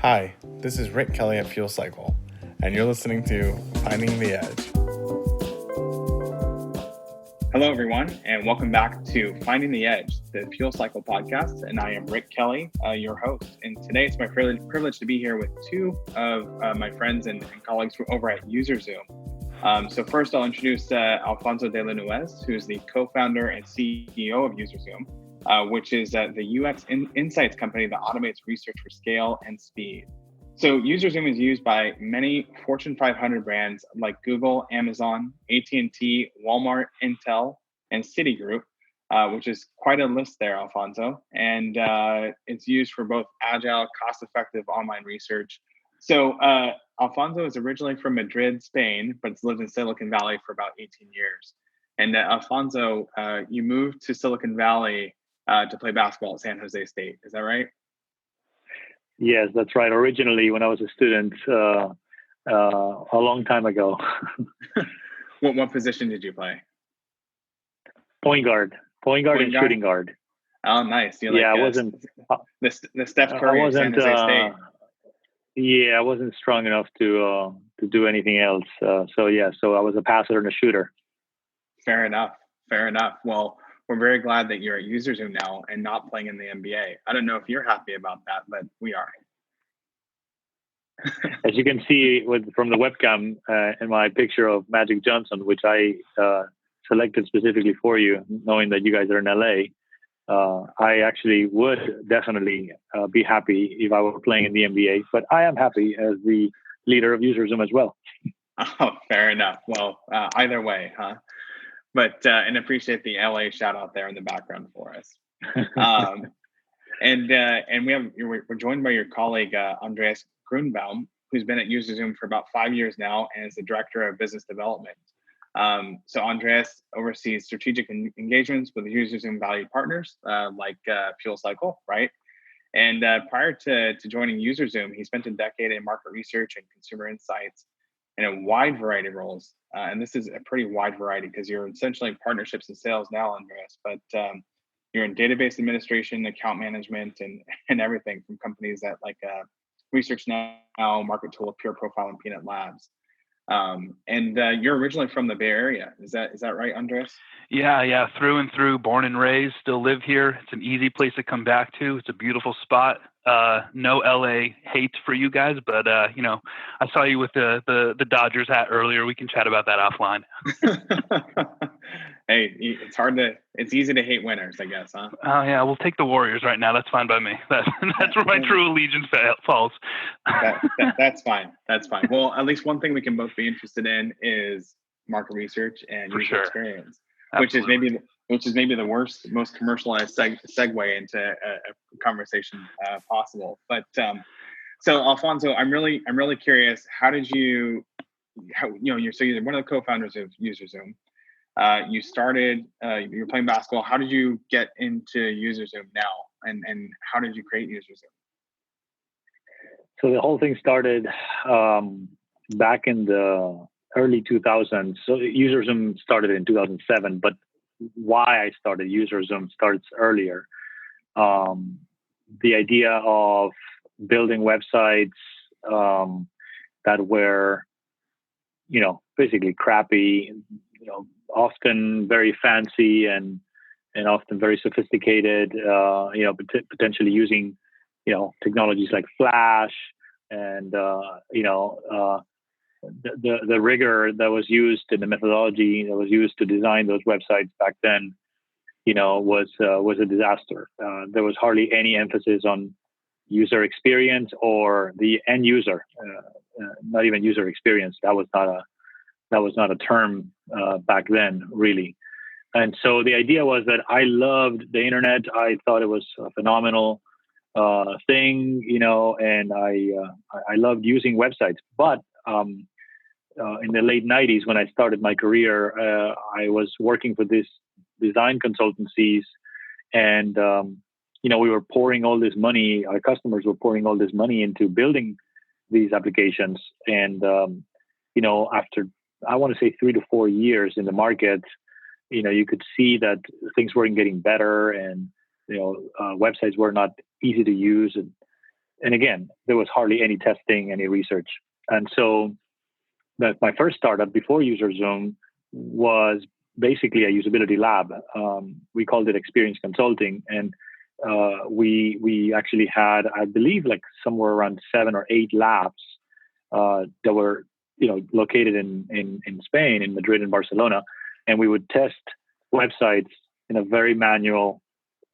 Hi, this is Rick Kelly at Fuel Cycle, and you're listening to Finding the Edge. Hello, everyone, and welcome back to Finding the Edge, the Fuel Cycle podcast. And I am Rick Kelly, your host. And today it's my privilege to be here with two of my friends and colleagues over at UserZoom. So first, I'll introduce Alfonso De la Nuez, who's the co-founder and CEO of UserZoom, which is the UX insights company that automates research for scale and speed. So UserZoom is used by many Fortune 500 brands like Google, Amazon, AT&T, Walmart, Intel, and Citigroup, which is quite a list there, Alfonso. And it's used for both agile, cost-effective online research. So Alfonso is originally from Madrid, Spain, but has lived in Silicon Valley for about 18 years. And Alfonso, you moved to Silicon Valley to play basketball at San Jose State. Is that right? Yes, that's right. Originally, when I was a student, a long time ago. What position did you play? Point guard and shooting guard. Oh, nice. I wasn't the Steph Curry of San Jose State. Yeah, I wasn't strong enough to do anything else. So I was a passer and a shooter. Fair enough. Well, we're very glad that you're at UserZoom now and not playing in the NBA. I don't know if you're happy about that, but we are. As you can see from the webcam in my picture of Magic Johnson, which I selected specifically for you, knowing that you guys are in LA, I actually would definitely be happy if I were playing in the NBA, but I am happy as the leader of UserZoom as well. Oh, fair enough. Well, either way, huh? But and appreciate the LA shout out there in the background for us. And we're joined by your colleague Andres Grunbaum, who's been at UserZoom for about 5 years now and is the director of business development. So Andres oversees strategic engagements with UserZoom valued partners like Fuel Cycle, right? And prior to joining UserZoom, he spent a decade in market research and consumer insights in a wide variety of roles. And this is a pretty wide variety because you're essentially in partnerships and sales now, Andres, but you're in database administration, account management, and everything from companies that like Research Now, Market Tool, Pure Profile, and Peanut Labs. And you're originally from the Bay Area. Is that right, Andres? Yeah, through and through, born and raised, still live here. It's an easy place to come back to. It's a beautiful spot. No LA hate for you guys, but I saw you with the Dodgers hat earlier. We can chat about that offline. Hey, it's easy to hate winners, I guess, huh? Oh yeah, we'll take the Warriors right now. That's fine by me. That's where my true allegiance falls. That's fine. Well, at least one thing we can both be interested in is market research and user experience, which is maybe the worst, most commercialized segue into a conversation possible. But so Alfonso, I'm really curious. How did you're one of the co-founders of UserZoom. You started, you were playing basketball. How did you get into UserZoom now? And how did you create UserZoom? So the whole thing started back in the early 2000s. So UserZoom started in 2007, but why I started UserZoom starts earlier. The idea of building websites that were, basically crappy, often very fancy and often very sophisticated, potentially using, technologies like Flash and, the rigor that was used in the methodology that was used to design those websites back then, was a disaster. There was hardly any emphasis on user experience or the end user, not even user experience. That was not a term back then, really. And so the idea was that I loved the internet. I thought it was a phenomenal thing, and I loved using websites. But in the late 90s, when I started my career, I was working for these design consultancies, and we were pouring all this money. Our customers were pouring all this money into building these applications, and after I want to say 3 to 4 years in the market, you could see that things weren't getting better, and websites were not easy to use, and And again, there was hardly any testing, any research. And so my first startup before UserZoom was basically a usability lab. We called it Experience Consulting. And we actually had, I believe, like somewhere around 7 or 8 labs that were, located in Spain, in Madrid and Barcelona. And we would test websites in a very manual,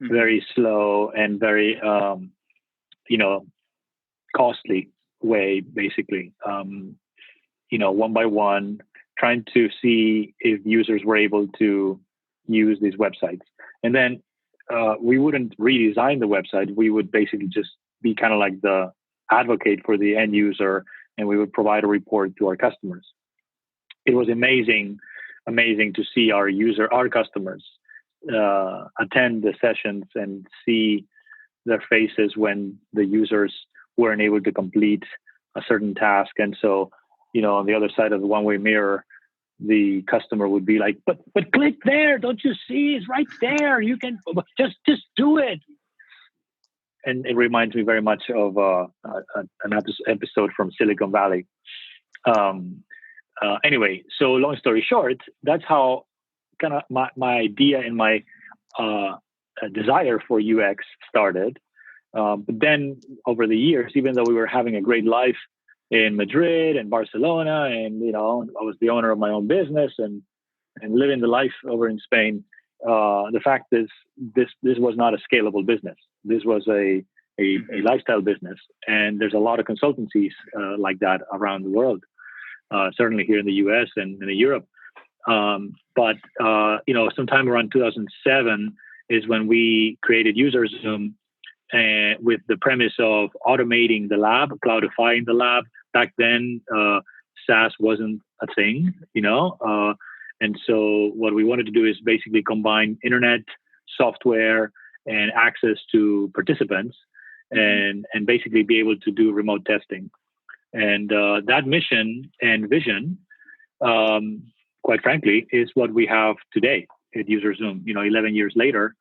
very slow, and very, costly way, basically. One by one, trying to see if users were able to use these websites. And then we wouldn't redesign the website. We would basically just be kind of like the advocate for the end user, and we would provide a report to our customers. It was amazing to see our customers attend the sessions and see their faces when the users weren't able to complete a certain task. And so, on the other side of the one-way mirror, the customer would be like, but click there. Don't you see? It's right there. You can just do it. And it reminds me very much of an episode from Silicon Valley. Anyway, so long story short, that's how kind of my idea and my desire for UX started. But then over the years, even though we were having a great life in Madrid and Barcelona, and I was the owner of my own business and living the life over in Spain, the fact is this was not a scalable business. This was a lifestyle business, and there's a lot of consultancies like that around the world. Certainly here in the US and in Europe. But sometime around 2007 is when we created UserZoom with the premise of automating the lab, cloudifying the lab. Back then, SaaS wasn't a thing, and so what we wanted to do is basically combine internet, software, and access to participants, and basically be able to do remote testing. And that mission and vision, quite frankly, is what we have today at UserZoom. 11 years later,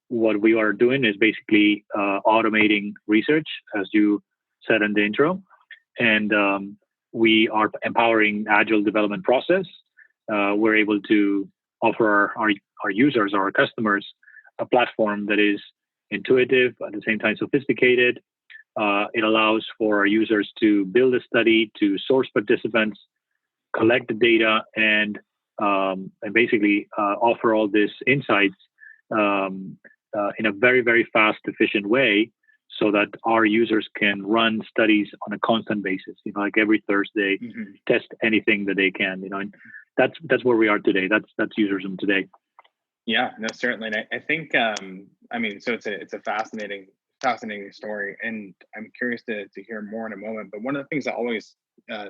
what we are doing is basically automating research, as you said in the intro, and we are empowering Agile development process. We're able to offer our users, our customers, a platform that is intuitive, at the same time sophisticated. It allows for our users to build a study, to source participants, collect the data, and basically offer all these insights in a very, very fast, efficient way, so that our users can run studies on a constant basis. Like every Thursday, test anything that they can. And that's where we are today. That's UserZoom today. Yeah, no, certainly. And I think, so it's a fascinating story, and I'm curious to hear more in a moment. But one of the things that always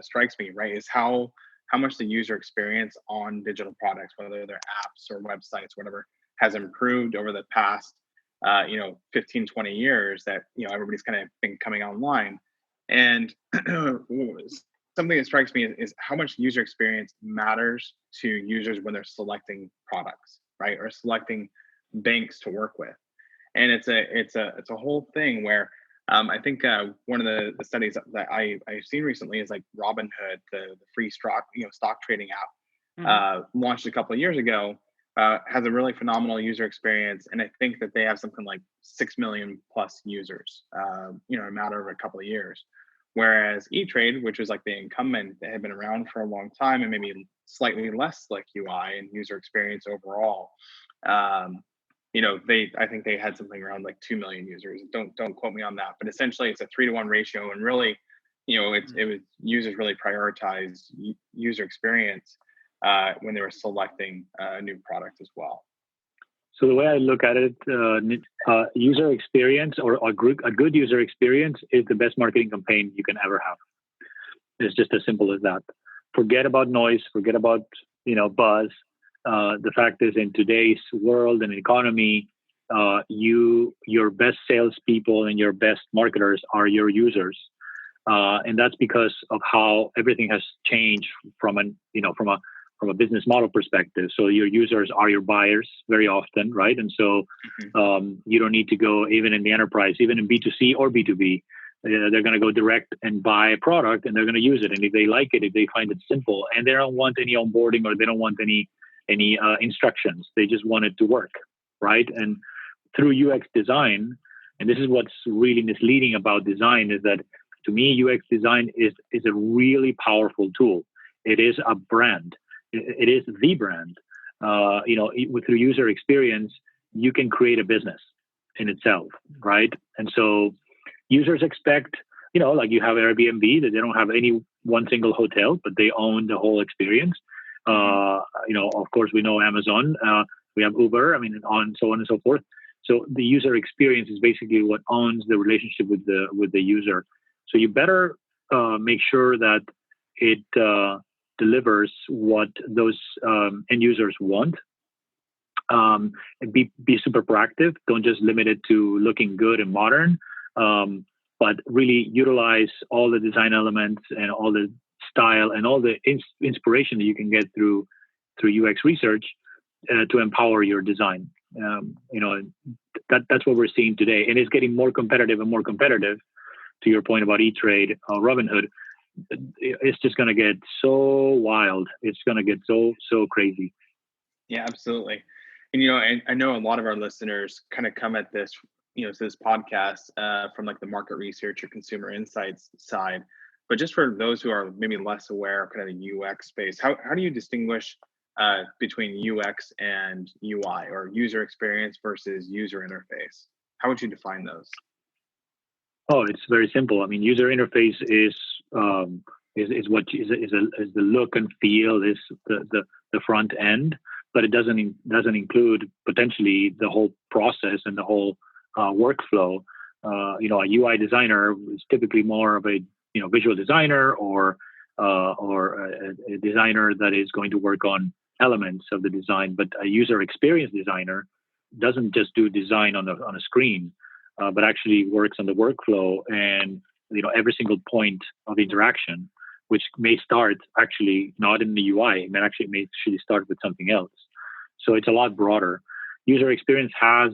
strikes me, right, is how much the user experience on digital products, whether they're apps or websites, whatever, has improved over the past 15, 20 years that everybody's kind of been coming online. And something that strikes me is how much user experience matters to users when they're selecting products, right, or selecting banks to work with. And it's a whole thing where I think one of the studies that I've seen recently is like Robinhood, the free stock trading app, launched a couple of years ago, has a really phenomenal user experience, and I think that they have something like 6 million plus users, in a matter of a couple of years. Whereas E-Trade, which was like the incumbent that had been around for a long time and maybe slightly less like UI and user experience overall, I think they had something around like 2 million users. Don't quote me on that, but essentially it's a 3-to-1 ratio, and really, it was users really prioritized user experience when they were selecting a new product as well. So the way I look at it, user experience or a good user experience is the best marketing campaign you can ever have. It's just as simple as that. Forget about noise, forget about buzz. The fact is, in today's world and economy, your best salespeople and your best marketers are your users, and that's because of how everything has changed from a business model perspective. So your users are your buyers very often, right? And so you don't need to go, even in the enterprise, even in B2C or B2B, They're going to go direct and buy a product, and they're going to use it. And if they like it, if they find it simple, and they don't want any onboarding or they don't want any instructions, they just want it to work, right? And through UX design, and this is what's really misleading about design, is that to me, UX design is a really powerful tool. It is a brand. It is the brand. Through user experience, you can create a business in itself, right? And so users expect, like you have Airbnb, that they don't have any one single hotel, but they own the whole experience. Of course, we know Amazon, we have Uber, on so on and so forth. So the user experience is basically what owns the relationship with the user. So you better make sure that it delivers what those end users want. And be super proactive. Don't just limit it to looking good and modern, but really utilize all the design elements and all the style and all the inspiration that you can get through UX research to empower your design. That's what we're seeing today, and it's getting more competitive and more competitive. To your point about E-Trade, Robinhood, it's just going to get so wild. It's going to get so crazy. Yeah, absolutely. And I know a lot of our listeners kind of come at this, to this podcast from like the market research or consumer insights side. But just for those who are maybe less aware of kind of the UX space, how do you distinguish between UX and UI, or user experience versus user interface? How would you define those? Oh, it's very simple. User interface is the look and feel, is the front end, but it doesn't include potentially the whole process and the whole workflow. A UI designer is typically more of a visual designer or a designer that is going to work on elements of the design. But a user experience designer doesn't just do design on a screen, but actually works on the workflow and every single point of interaction, which may start actually not in the UI. It may actually start with something else. So it's a lot broader. User experience has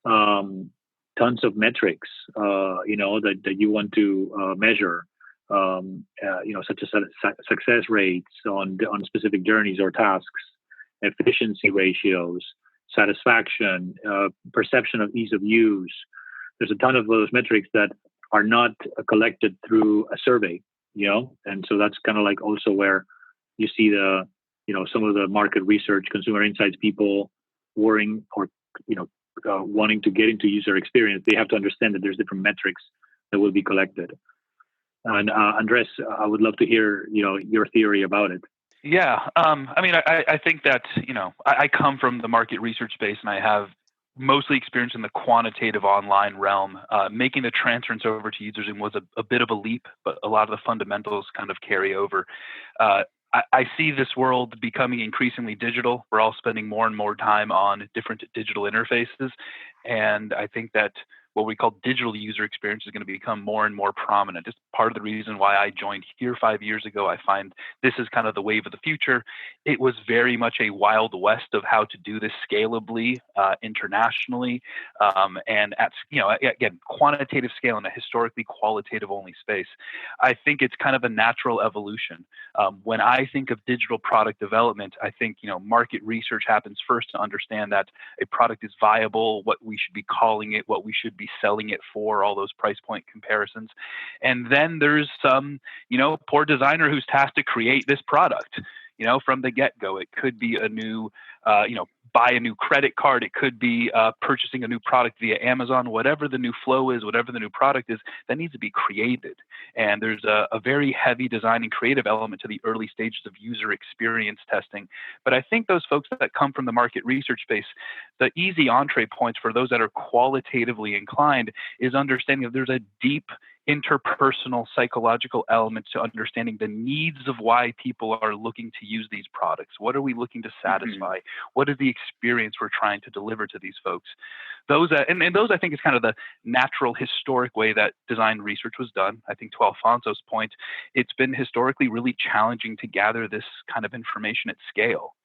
tons of metrics, that you want to measure, such as success rates on specific journeys or tasks, efficiency ratios, satisfaction, perception of ease of use. There's a ton of those metrics that are not collected through a survey, and so that's kind of like also where you see some of the market research, consumer insights people worrying or, wanting to get into user experience. They have to understand that there's different metrics that will be collected. And Andres, I would love to hear, your theory about it. Yeah. I think that, I come from the market research space, and I have mostly experience in the quantitative online realm. Making the transference over to UserZoom was a bit of a leap, but a lot of the fundamentals kind of carry over. I see this world becoming increasingly digital. We're all spending more and more time on different digital interfaces. And I think that what we call digital user experience is going to become more and more prominent. It's part of the reason why I joined here 5 years ago. I find this is kind of the wave of the future. It was very much a wild west of how to do this scalably, internationally, and at, again, quantitative scale in a historically qualitative only space. I think it's kind of a natural evolution. When I think of digital product development, I think, market research happens first to understand that a product is viable, what we should be calling it, what we should be selling it for, all those price point comparisons. And then there's some, poor designer who's tasked to create this product, from the get-go. It could be a new, buy a new credit card. It could be purchasing a new product via Amazon. Whatever the new flow is, whatever the new product is, that needs to be created. And there's a very heavy design and creative element to the early stages of user experience testing. But I think those folks that come from the market research space, the easy entree points for those that are qualitatively inclined is understanding that there's a deep interpersonal psychological elements to understanding the needs of why people are looking to use these products. What are we looking to satisfy? What is the experience we're trying to deliver to these folks? Those and those, I think, is kind of the natural historic way that design research was done. I think to Alfonso's point, it's been historically really challenging to gather this kind of information at scale.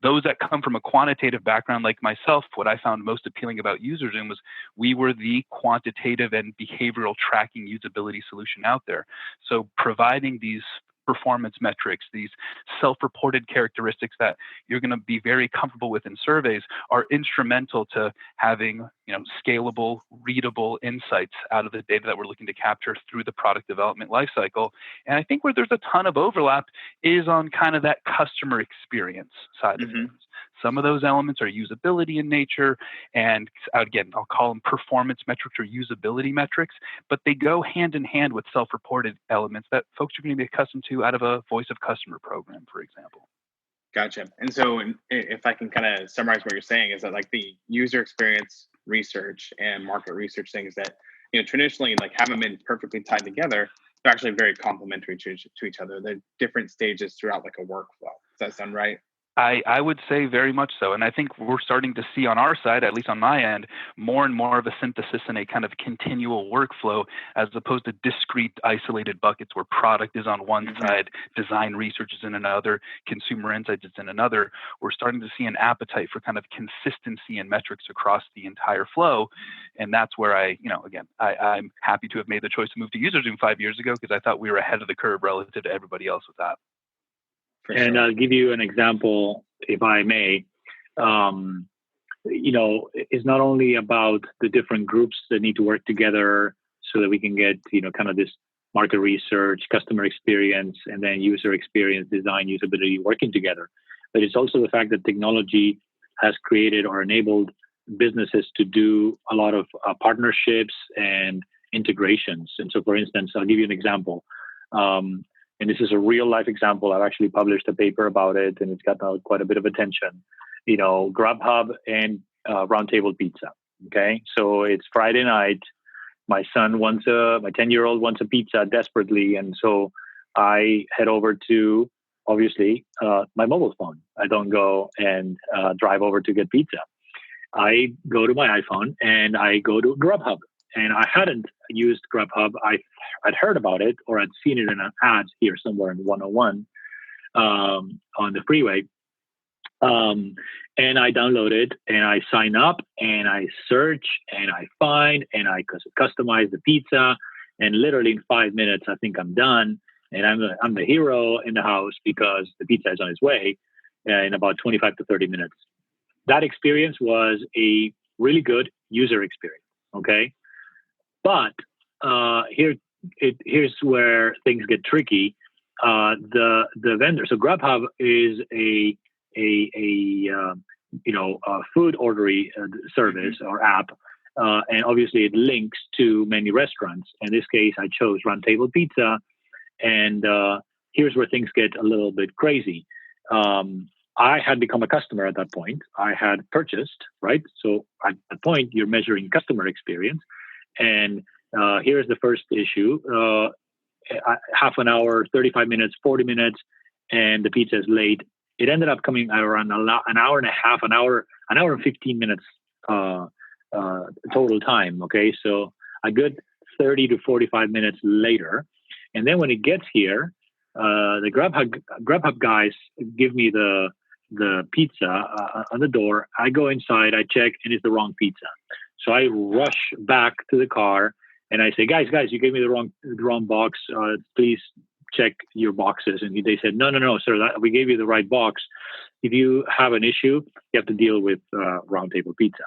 those that come from a quantitative background like myself, what I found most appealing about UserZoom was we were the quantitative and behavioral tracking usability solution out there. So providing these performance metrics, these self-reported characteristics that you're going to be very comfortable with in surveys are instrumental to having, scalable, readable insights out of the data that we're looking to capture through the product development lifecycle. And I think where there's a ton of overlap is on kind of that customer experience side of things. Some of those elements are usability in nature, and again, I'll call them performance metrics or usability metrics, but they go hand in hand with self-reported elements that folks are going to be accustomed to out of a voice of customer program, for example. Gotcha. And so if I can kind of summarize what you're saying, is that like the user experience research and market research things that, traditionally like haven't been perfectly tied together, they're actually very complementary to each other. They're different stages throughout like a workflow. Does that sound right? I would say very much so. And I think we're starting to see on our side, at least on my end, more and more of a synthesis in a kind of continual workflow as opposed to discrete, isolated buckets where product is on one side, design research is in another, consumer insights is in another. We're starting to see an appetite for kind of consistency and metrics across the entire flow. And that's where I'm happy to have made the choice to move to UserZoom 5 years ago because I thought we were ahead of the curve relative to everybody else with that. And I'll give you an example, if I may. It's not only about the different groups that need to work together so that we can get, kind of this market research, customer experience, and then user experience, design, usability working together. But it's also the fact that technology has created or enabled businesses to do a lot of partnerships and integrations. And so, for instance, I'll give you an example. And this is a real life example. I've actually published a paper about it, and it's gotten quite a bit of attention. Grubhub and Roundtable Pizza. Okay, so it's Friday night. My 10-year-old wants a pizza desperately, and so I head over to obviously my mobile phone. I don't go and drive over to get pizza. I go to my iPhone and I go to Grubhub. And I hadn't used Grubhub. I'd heard about it, or I'd seen it in an ad here somewhere in 101 on the freeway. And I download it, and I sign up, and I search, and I find, and I customize the pizza. And literally in 5 minutes, I think I'm done. And I'm the hero in the house because the pizza is on its way in about 25 to 30 minutes. That experience was a really good user experience. Okay. But here's where things get tricky. The vendor, so Grubhub is a food ordering service or app, and obviously it links to many restaurants. In this case, I chose Roundtable Pizza, and here's where things get a little bit crazy. I had become a customer at that point. I had purchased, right? So at that point, you're measuring customer experience. And here's the first issue, half an hour, 35 minutes, 40 minutes, and the pizza is late. It ended up coming around an hour and a half, an hour and 15 minutes total time. Okay, so a good 30 to 45 minutes later. And then when it gets here, the Grubhub guys give me the pizza on the door. I go inside, I check, and it's the wrong pizza. So I rush back to the car and I say, guys, you gave me the wrong box. Please check your boxes. And they said, no, sir, we gave you the right box. If you have an issue, you have to deal with Roundtable Pizza.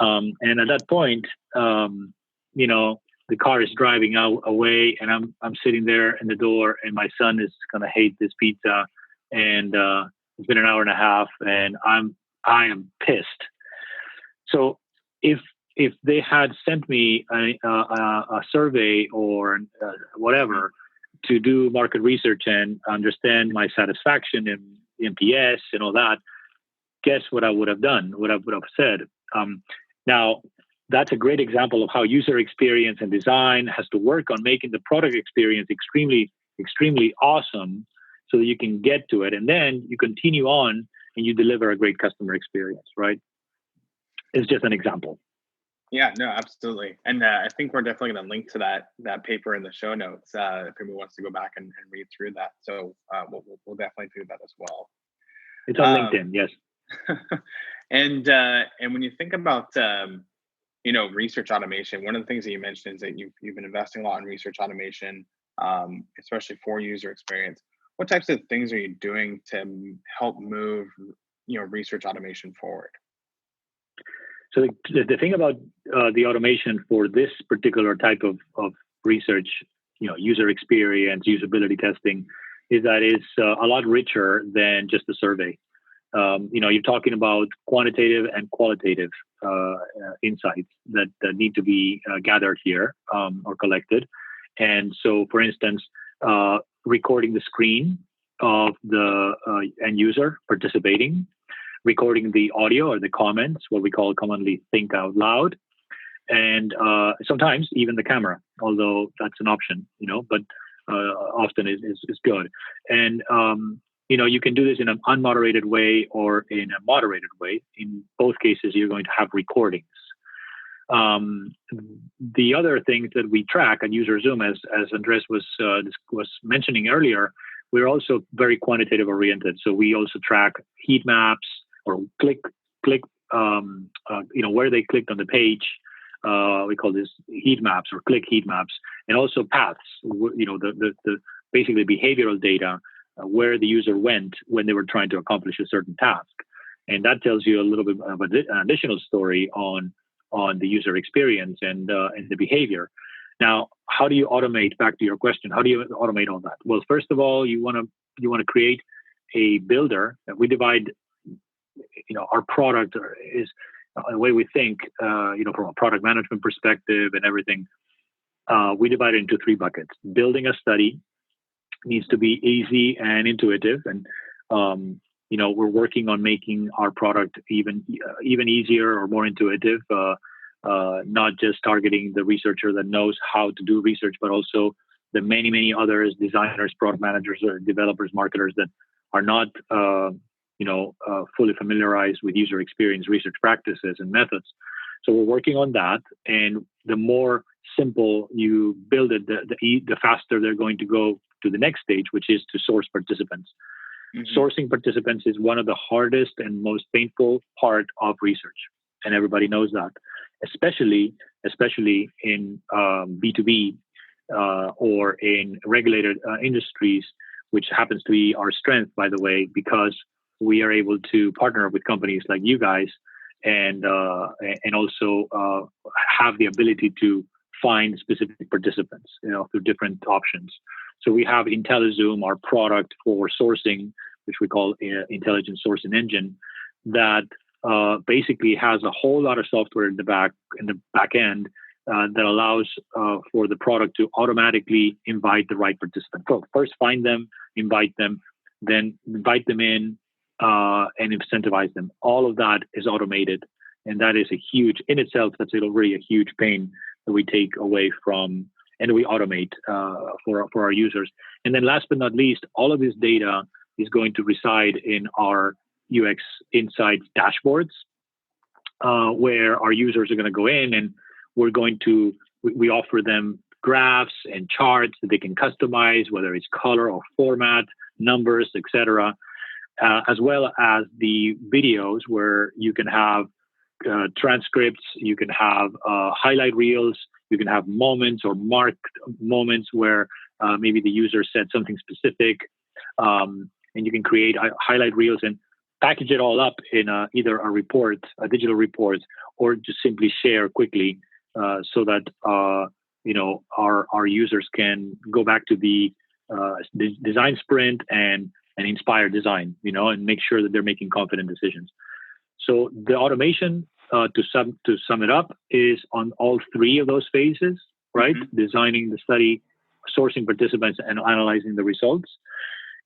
And at that point, the car is driving away, and I'm sitting there in the door, and my son is gonna hate this pizza. And it's been an hour and a half, and I am pissed. So if they had sent me a survey or whatever to do market research and understand my satisfaction and NPS and all that, guess what I would have done? What I would have said. Now, that's a great example of how user experience and design has to work on making the product experience extremely, extremely awesome so that you can get to it. And then you continue on and you deliver a great customer experience, right? It's just an example. Yeah, no, absolutely. And I think we're definitely going to link to that paper in the show notes if anyone wants to go back and read through that. So we'll definitely do that as well. It's on LinkedIn, yes. And when you think about research automation, one of the things that you mentioned is that you've been investing a lot in research automation, especially for user experience. What types of things are you doing to help move research automation forward? So the thing about the automation for this particular type of research, user experience, usability testing, is that it's a lot richer than just a survey. You're talking about quantitative and qualitative insights that need to be gathered here or collected. And so, for instance, recording the screen of the end user participating, recording the audio or the comments, what we call commonly think out loud, and sometimes even the camera, although that's an option, but often is good. And you can do this in an unmoderated way or in a moderated way. In both cases, you're going to have recordings. The other things that we track at UserZoom, as Andres was mentioning earlier, we're also very quantitative oriented. So we also track heat maps or click, where they clicked on the page. We call this heat maps or click heat maps, and also paths. The basically behavioral data. Where the user went when they were trying to accomplish a certain task. And that tells you a little bit of an additional story on the user experience and the behavior. Now, how do you automate, back to your question, how do you automate all that? Well, first of all, you want to create a builder. We divide, our product is the way we think, from a product management perspective and everything, we divide it into 3 buckets. Building a study needs to be easy and intuitive, and we're working on making our product even easier or more intuitive, not just targeting the researcher that knows how to do research, but also the many others, designers, product managers, or developers, marketers that are not fully familiarized with user experience research practices and methods. So we're working on that, and the more simple you build it, the faster they're going to go to the next stage, which is to source participants. Mm-hmm. Sourcing participants is one of the hardest and most painful part of research, and everybody knows that, especially in B2B or in regulated industries, which happens to be our strength, by the way, because we are able to partner with companies like you guys and also have the ability to find specific participants, through different options. So we have IntelliZoom, our product for sourcing, which we call Intelligent Sourcing Engine, that basically has a whole lot of software in the back end that allows for the product to automatically invite the right participant. So first find them, invite them, then invite them in and incentivize them. All of that is automated, and that is a huge in itself. That's already a huge pain that we take away from, and we automate for our users. And then last but not least, all of this data is going to reside in our UX Insights dashboards, where our users are going to go in, and we offer them graphs and charts that they can customize, whether it's color or format, numbers, etc., as well as the videos where you can have transcripts, you can have highlight reels, you can have moments or marked moments where maybe the user said something specific, and you can create highlight reels and package it all up in either a report, a digital report, or just simply share quickly so that our users can go back to the design sprint and inspire design, and make sure that they're making confident decisions. So the automation, to sum it up, is on all 3 of those phases, right? Mm-hmm. Designing the study, sourcing participants, and analyzing the results.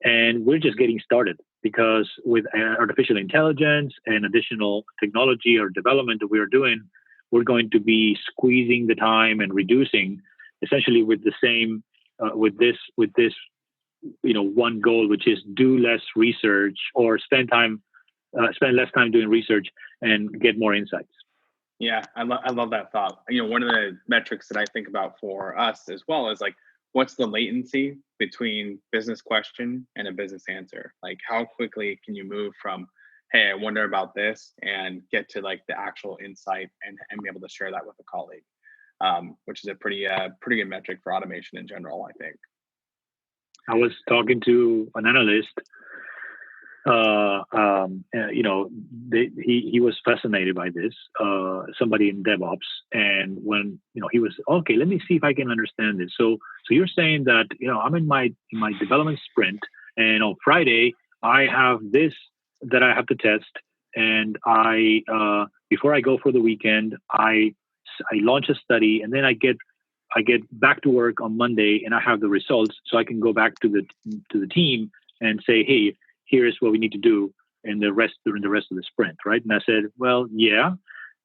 And we're just getting started, because with artificial intelligence and additional technology or development that we are doing, we're going to be squeezing the time and reducing, essentially with the same, with this one goal, which is do less research or spend less time doing research and get more insights. Yeah, I love that thought. One of the metrics that I think about for us as well is like what's the latency between business question and a business answer? Like how quickly can you move from, hey, I wonder about this, and get to like the actual insight and be able to share that with a colleague, which is a pretty good metric for automation in general, I think. I was talking to an analyst. He was fascinated by this. Somebody in DevOps, and when he was okay, let me see if I can understand this. So you're saying that I'm in my development sprint, and on Friday I have this that I have to test, and I before I go for the weekend, I launch a study, and then I get back to work on Monday, and I have the results, so I can go back to the team and say, hey, here's what we need to do during the rest of the sprint, right? And I said, well, yeah,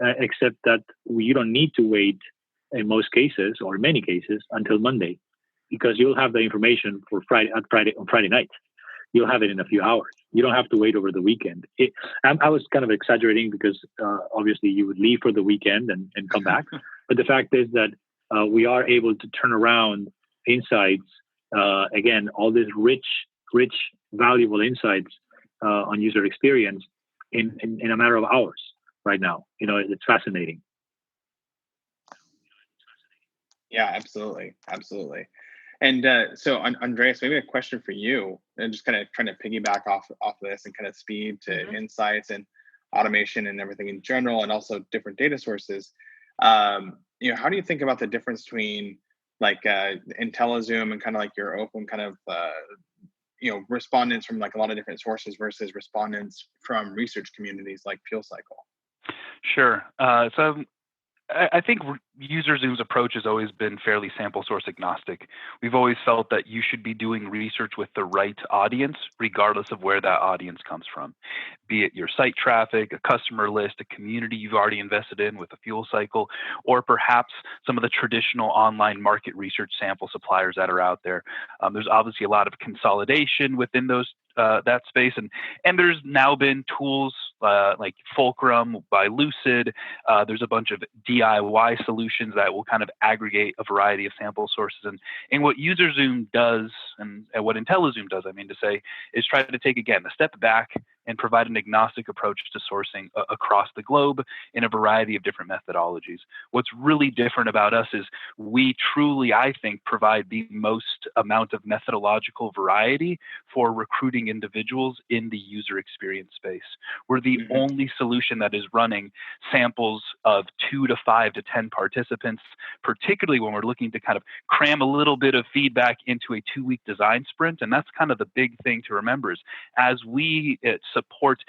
except that you don't need to wait in most cases or many cases until Monday, because you'll have the information for on Friday night. You'll have it in a few hours. You don't have to wait over the weekend. I was kind of exaggerating because obviously you would leave for the weekend and come back. But the fact is that we are able to turn around insights, again, all these rich, valuable insights on user experience in a matter of hours right now. It's fascinating. Yeah, absolutely. And so, Andreas, maybe a question for you, and just kind of trying to piggyback off of this and kind of speed to insights and automation and everything in general, and also different data sources. How do you think about the difference between like IntelliZoom and kind of like your open kind of respondents from like a lot of different sources versus respondents from research communities like FuelCycle? Sure. So I think UserZoom's approach has always been fairly sample source agnostic. We've always felt that you should be doing research with the right audience, regardless of where that audience comes from, be it your site traffic, a customer list, a community you've already invested in with a FuelCycle, or perhaps some of the traditional online market research sample suppliers that are out there. There's obviously a lot of consolidation within those that space, and there's now been tools like Fulcrum by Lucid. There's a bunch of DIY solutions that will kind of aggregate a variety of sample sources. And what UserZoom does, and what IntelliZoom does, I mean to say, is try to take, again, a step back and provide an agnostic approach to sourcing across the globe in a variety of different methodologies. What's really different about us is we truly, I think, provide the most amount of methodological variety for recruiting individuals in the user experience space. We're the only solution that is running samples of 2 to 5 to 10 participants, particularly when we're looking to kind of cram a little bit of feedback into a 2-week design sprint. And that's kind of the big thing to remember, is as we support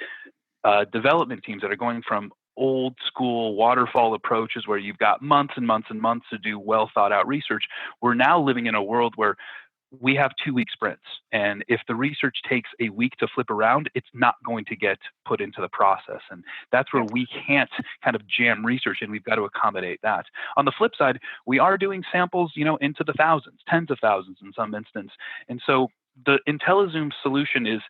development teams that are going from old school waterfall approaches where you've got months and months and months to do well thought out research, we're now living in a world where we have 2-week sprints. And if the research takes a week to flip around, it's not going to get put into the process. And that's where we can't kind of jam research in. We've got to accommodate that. On the flip side, we are doing samples, into the thousands, tens of thousands in some instance. And so the IntelliZoom solution is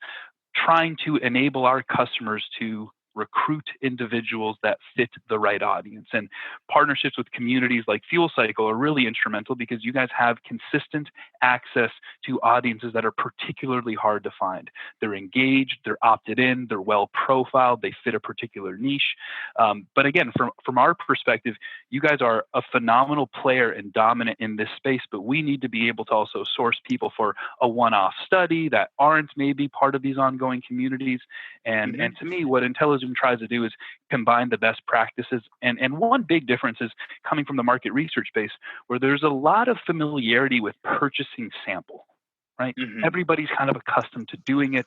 trying to enable our customers to recruit individuals that fit the right audience. And partnerships with communities like FuelCycle are really instrumental, because you guys have consistent access to audiences that are particularly hard to find. They're engaged, they're opted in, they're well profiled, they fit a particular niche. But again, from our perspective, you guys are a phenomenal player and dominant in this space, but we need to be able to also source people for a one-off study that aren't maybe part of these ongoing communities. And to me, what IntelliZoom tries to do is combine the best practices. And one big difference is coming from the market research space, where there's a lot of familiarity with purchasing sample, right? Everybody's kind of accustomed to doing it.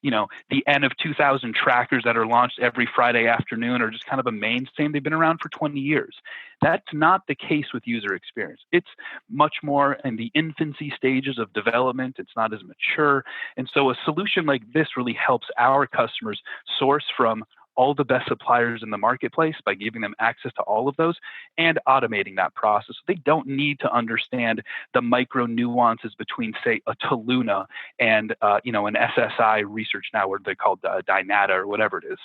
The N of 2000 trackers that are launched every Friday afternoon are just kind of a mainstay. They've been around for 20 years. That's not the case with user experience. It's much more in the infancy stages of development. It's not as mature. And so a solution like this really helps our customers source from all the best suppliers in the marketplace by giving them access to all of those and automating that process. They don't need to understand the micro nuances between, say, a Toluna and an SSI research now, what they call Dynata or whatever it is.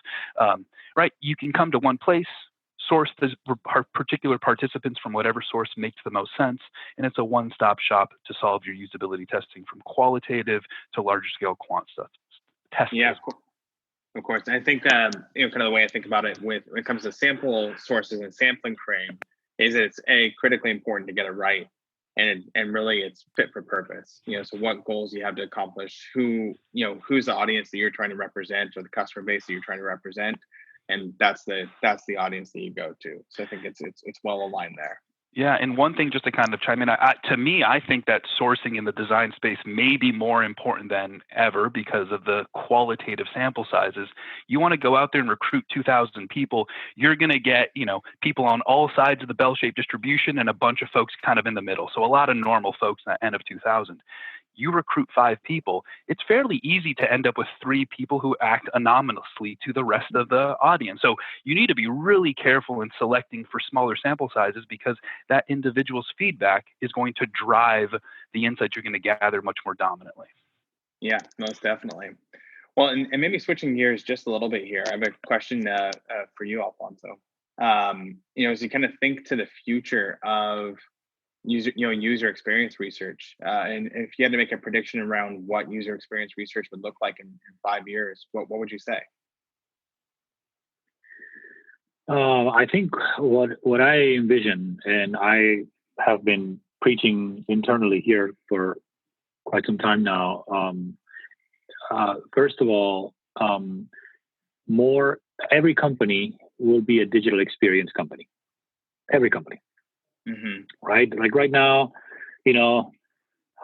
Right? You can come to one place, source the particular participants from whatever source makes the most sense, and it's a one-stop shop to solve your usability testing from qualitative to larger scale quant stuff. Testing. Yeah, of course. I think kind of the way I think about it when it comes to sample sources and sampling frame is that it's critically important to get it right, and really it's fit for purpose. So what goals you have to accomplish, who's the audience that you're trying to represent, or the customer base that you're trying to represent, and that's the audience that you go to. So I think it's well aligned there. Yeah, and one thing just to kind of chime in, to me, I think that sourcing in the design space may be more important than ever because of the qualitative sample sizes. You want to go out there and recruit 2,000 people, you're going to get, people on all sides of the bell-shaped distribution and a bunch of folks kind of in the middle. So a lot of normal folks in that end of 2,000. You recruit 5 people, it's fairly easy to end up with 3 people who act anonymously to the rest of the audience. So you need to be really careful in selecting for smaller sample sizes because that individual's feedback is going to drive the insights you're going to gather much more dominantly. Yeah, most definitely. Well, and maybe switching gears just a little bit here, I have a question for you, Alfonso. As you kind of think to the future of user experience research, and if you had to make a prediction around what user experience research would look like in 5 years, what would you say? I think what I envision, and I have been preaching internally here for quite some time now. First of all, every company will be a digital experience company. Every company. Mm-hmm. Right? Like right now,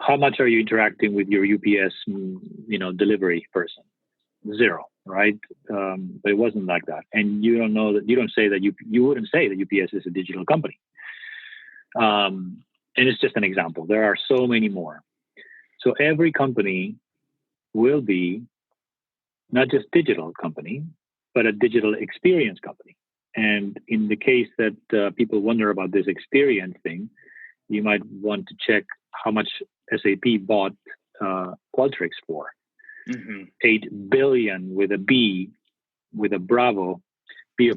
how much are you interacting with your UPS, delivery person? 0, right? But it wasn't like that. And you wouldn't say that UPS is a digital company. And it's just an example. There are so many more. So every company will be not just digital company, but a digital experience company. And in the case that people wonder about this experience thing, you might want to check how much SAP bought Qualtrics for. Mm-hmm. $8 billion with a B, with a Bravo. They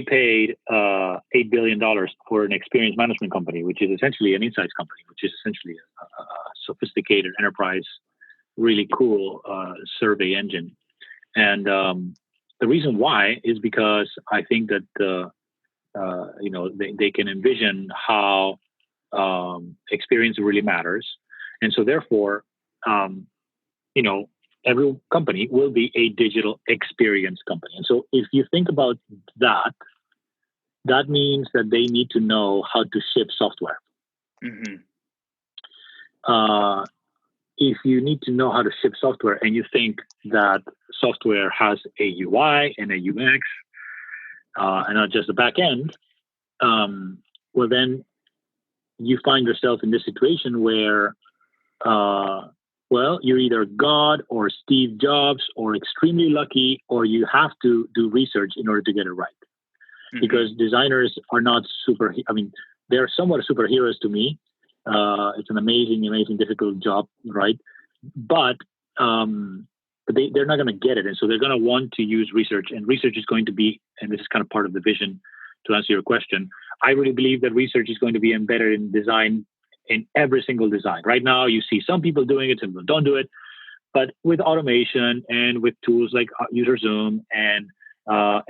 paid $8 billion for an experience management company, which is essentially an insights company, which is essentially a sophisticated enterprise, really cool survey engine. And the reason why is because I think that they can envision how experience really matters, and so therefore, every company will be a digital experience company. And so, if you think about that, that means that they need to know how to ship software. Mm-hmm. If you need to know how to ship software and you think that software has a UI and a UX and not just a back end, well, then you find yourself in this situation where, you're either God or Steve Jobs or extremely lucky, or you have to do research in order to get it right. Mm-hmm. Because designers are not they're somewhat superheroes to me. It's an amazing, difficult job, right? But they're not going to get it. And so they're going to want to use research. And research is going to be, and this is kind of part of the vision to answer your question, I really believe that research is going to be embedded in design, in every single design. Right now, you see some people doing it, some people don't do it. But with automation and with tools like UserZoom and the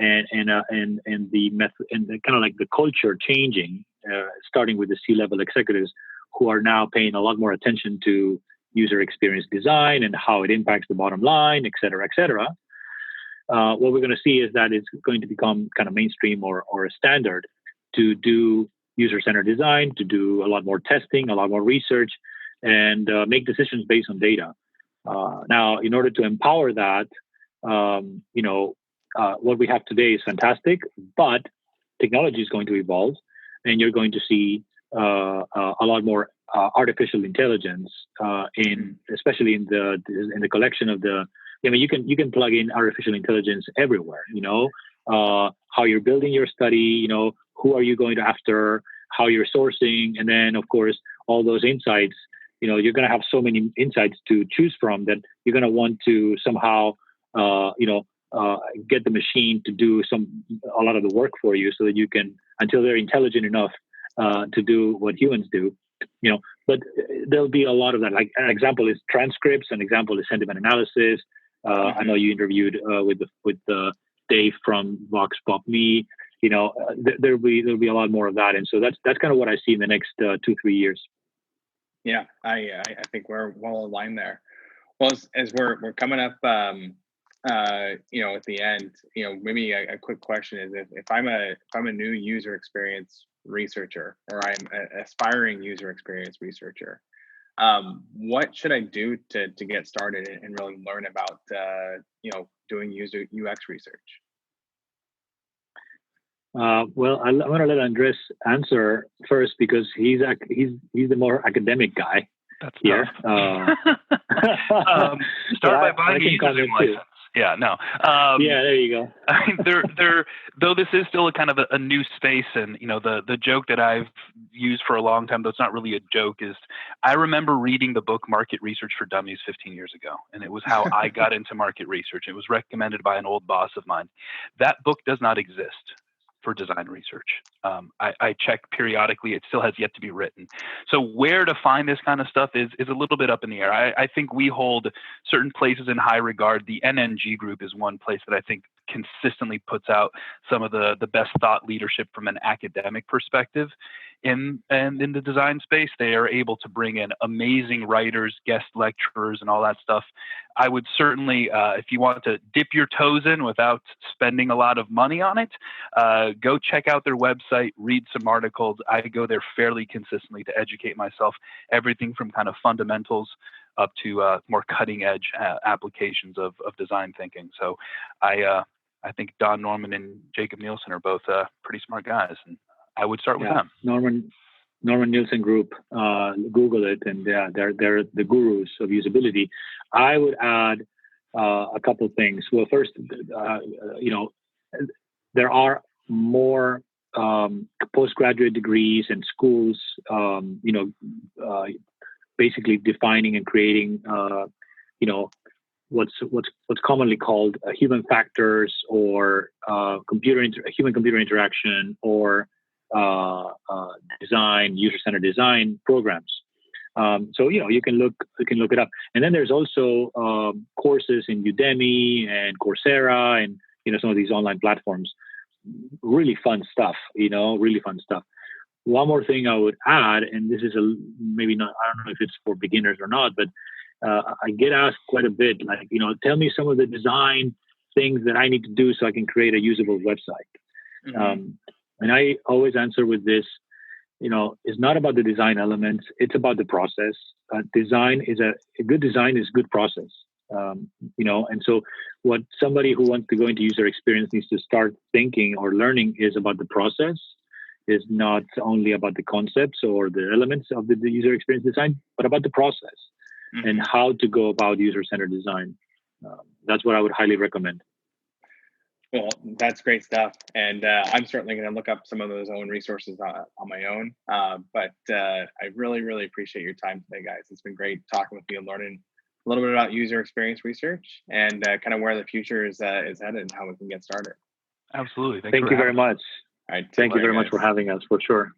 method and the kind of like the culture changing, starting with the C-level executives who are now paying a lot more attention to user experience design and how it impacts the bottom line, et cetera, et cetera. What we're going to see is that it's going to become kind of mainstream or a standard to do user-centered design, to do a lot more testing, a lot more research, and make decisions based on data. Now, in order to empower that, what we have today is fantastic, but technology is going to evolve, and you're going to see a lot more artificial intelligence especially in the collection of the. I mean, you can plug in artificial intelligence everywhere. How you're building your study. Who are you going after? How you're sourcing, and then of course all those insights. You're going to have so many insights to choose from that you're going to want to somehow get the machine to do a lot of the work for you, so that you can, until they're intelligent enough to do what humans do. But there'll be a lot of that. Like an example is transcripts. An example is sentiment analysis. I know you interviewed with Dave from Vox Pop Me. There'll be a lot more of that, and so that's kind of what I see in the next 2-3 years. Yeah, I think we're well aligned there. Well, as we're coming up, at the end, maybe a quick question is, if I'm a new user experience researcher, or I'm an aspiring user experience researcher, what should I do to get started and really learn about doing user UX research? Well, I'm going to let Andres answer first, because he's the more academic guy. That's here. Start by buying a UserZoom license. Yeah, no. Yeah, there you go. I mean, though this is still a kind of a new space, and the joke that I've used for a long time, though it's not really a joke, is I remember reading the book Market Research for Dummies 15 years ago, and it was how I got into market research. It was recommended by an old boss of mine. That book does not exist for design research. I check periodically; it still has yet to be written. So where to find this kind of stuff is a little bit up in the air. I think we hold certain places in high regard. The NNG group is one place that I think consistently puts out some of the best thought leadership from an academic perspective in the design space. They are able to bring in amazing writers, guest lecturers, and all that stuff. I would certainly, if you want to dip your toes in without spending a lot of money on it, go check out their website, read some articles. I go there fairly consistently to educate myself, everything from kind of fundamentals up to more cutting edge applications of design thinking. So I think Don Norman and Jacob Nielsen are both pretty smart guys, and I would start with them. Norman Nielsen Group, Google it, and they're the gurus of usability. I would add a couple of things. Well, first, there are more postgraduate degrees and schools, basically defining and creating, what's commonly called human factors, or human-computer interaction, or design, user-centered design programs. So you can look it up. And then there's also courses in Udemy and Coursera, and some of these online platforms. Really fun stuff. Really fun stuff. One more thing I would add, and this is maybe not, I don't know if it's for beginners or not, but I get asked quite a bit, like, tell me some of the design things that I need to do so I can create a usable website. Mm-hmm. And I always answer with this, it's not about the design elements, it's about the process. Design is a good design is good process. And so what somebody who wants to go into user experience needs to start thinking or learning is about the process. Is not only about the concepts or the elements of the user experience design, but about the process. Mm-hmm. And how to go about user-centered design. That's what I would highly recommend. Well, that's great stuff. And I'm certainly going to look up some of those own resources on my own. But I really, really appreciate your time today, guys. It's been great talking with you and learning a little bit about user experience research and kind of where the future is headed and how we can get started. Absolutely. Thank you very much. All right. Thank you very much for having us, for sure.